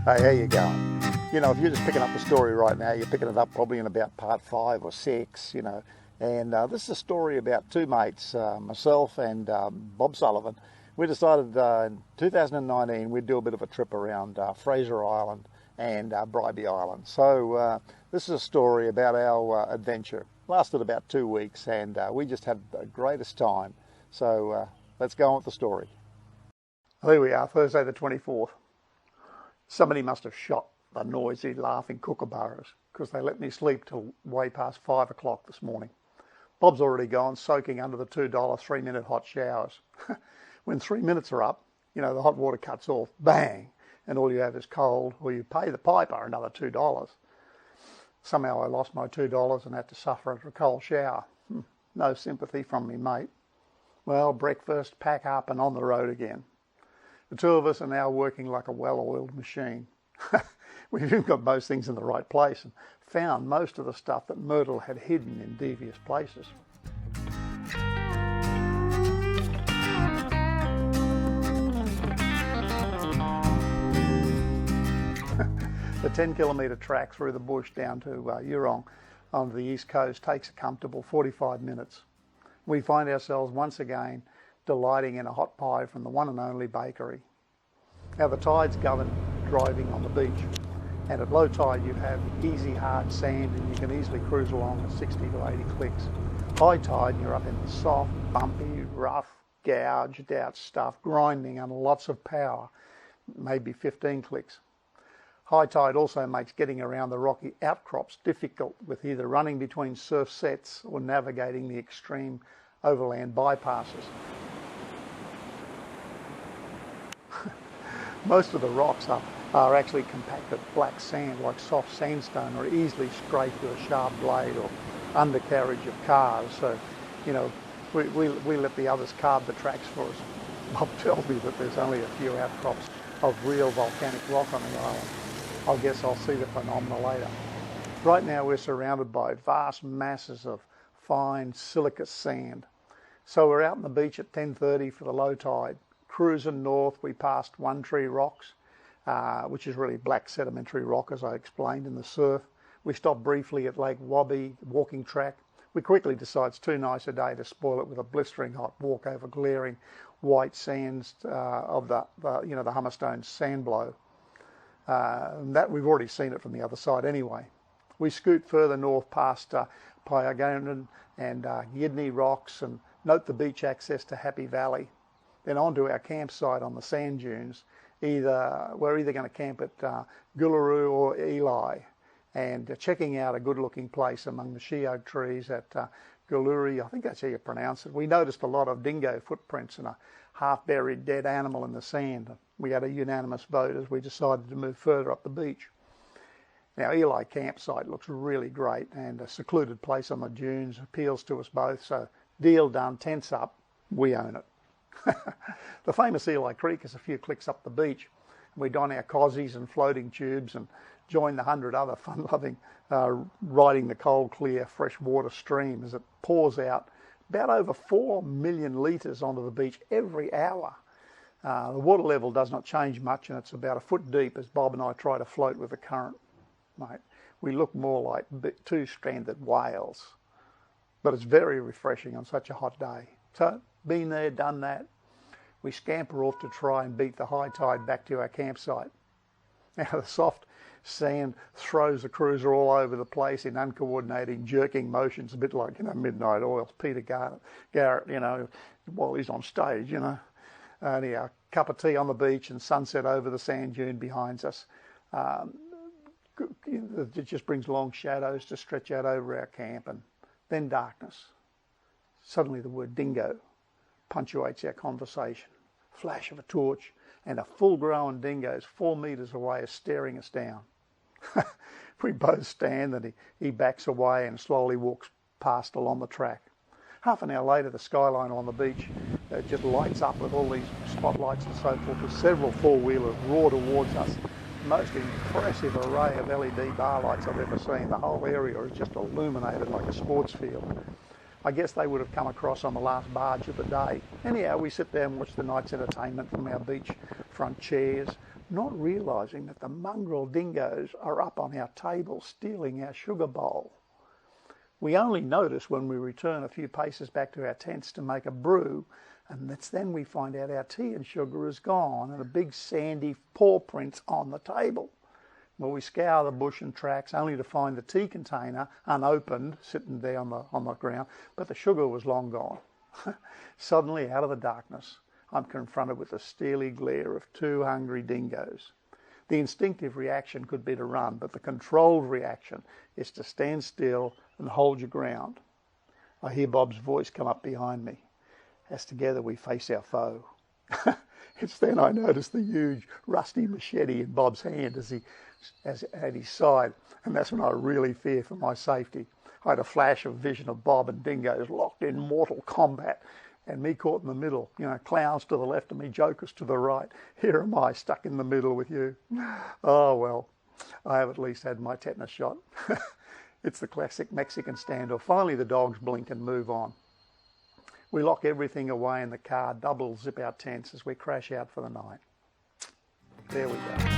Hey, how you going? You know, if you're just picking up the story right now, you're picking it up probably in about part 5 or 6, you know. And this is a story about two mates, myself and Bob Sullivan. We decided in 2019 we'd do a bit of a trip around Fraser Island and Bribie Island. So this is a story about our adventure. Lasted about 2 weeks and we just had the greatest time. So let's go on with the story. Here we are, Thursday the 24th. Somebody must have shot the noisy, laughing kookaburras because they let me sleep till way past 5 o'clock this morning. Bob's already gone, soaking under the $2 3-minute hot showers. When 3 minutes are up, you know, the hot water cuts off, bang, and all you have is cold, or you pay the piper another $2. Somehow I lost my $2 and had to suffer under a cold shower. No sympathy from me, mate. Well, breakfast, pack up, and on the road again. The two of us are now working like a well-oiled machine. We've even got most things in the right place and found most of the stuff that Myrtle had hidden in devious places. The 10-kilometre track through the bush down to Yurong on the east coast takes a comfortable 45 minutes. We find ourselves once again delighting in a hot pie from the one and only bakery. Now the tides govern driving on the beach, and at low tide you have easy hard sand and you can easily cruise along at 60 to 80 clicks. High tide you're up in the soft, bumpy, rough, gouged out stuff, grinding under lots of power, maybe 15 clicks. High tide also makes getting around the rocky outcrops difficult, with either running between surf sets or navigating the extreme overland bypasses. Most of the rocks are actually compacted black sand, like soft sandstone, or easily scraped with a sharp blade or undercarriage of cars. So, you know, we let the others carve the tracks for us. Bob tells me that there's only a few outcrops of real volcanic rock on the island. I guess I'll see the phenomena later. Right now we're surrounded by vast masses of fine siliceous sand. So we're out on the beach at 10:30 for the low tide. Cruising north, we passed One Tree Rocks, which is really black sedimentary rock, as I explained, in the surf. We stopped briefly at Lake Wabi walking track. We quickly decide it's too nice a day to spoil it with a blistering hot walk over glaring white sands of the Hummerstone sand blow. That we've already seen it from the other side anyway. We scoot further north past Pyagonan and Yidney Rocks and note the beach access to Happy Valley. Then on to our campsite on the sand dunes. We're either going to camp at Gullaroo or Eli, and checking out a good-looking place among the she oak trees at Gullaroo. I think that's how you pronounce it. We noticed a lot of dingo footprints and a half-buried dead animal in the sand. We had a unanimous vote as we decided to move further up the beach. Now, Eli campsite looks really great, and a secluded place on the dunes appeals to us both, so deal done, tents up, we own it. The famous Eli Creek is a few clicks up the beach. We don our cozies and floating tubes and join the 100 other fun-loving riding the cold, clear, freshwater stream as it pours out about over 4 million litres onto the beach every hour. The water level does not change much, and it's about a foot deep as Bob and I try to float with the current. Mate, we look more like two stranded whales, but it's very refreshing on such a hot day. So, been there, done that. We scamper off to try and beat the high tide back to our campsite. Now the soft sand throws the cruiser all over the place in uncoordinating, jerking motions, a bit like, you know, Midnight Oil's Peter Garrett, you know, while he's on stage, you know. Anyhow, cup of tea on the beach and sunset over the sand dune behind us. It just brings long shadows to stretch out over our camp, and then darkness. Suddenly the word dingo punctuates our conversation. Flash of a torch, and a full-grown dingo is 4 metres away is staring us down. We both stand, and he backs away and slowly walks past along the track. Half an hour later, the skyline on the beach just lights up with all these spotlights and so forth, with several four-wheelers roar towards us. Most impressive array of LED bar lights I've ever seen. The whole area is just illuminated like a sports field. I guess they would have come across on the last barge of the day. Anyhow, we sit there and watch the night's entertainment from our beachfront chairs, not realising that the mongrel dingoes are up on our table stealing our sugar bowl. We only notice when we return a few paces back to our tents to make a brew, and it's then we find out our tea and sugar is gone and a big sandy paw print's on the table. Well, we scour the bush and tracks only to find the tea container unopened, sitting there on the ground, but the sugar was long gone. Suddenly, out of the darkness, I'm confronted with the steely glare of two hungry dingoes. The instinctive reaction could be to run, but the controlled reaction is to stand still and hold your ground. I hear Bob's voice come up behind me, as together we face our foe. It's then I notice the huge rusty machete in Bob's hand as at his side, and that's when I really fear for my safety. I had a flash of vision of Bob and dingoes locked in mortal combat, and me caught in the middle, clowns to the left of me, jokers to the right. Here am I, stuck in the middle with you. Oh, well, I have at least had my tetanus shot. It's the classic Mexican standoff. Finally, the dogs blink and move on. We lock everything away in the car, double zip our tents as we crash out for the night. There we go.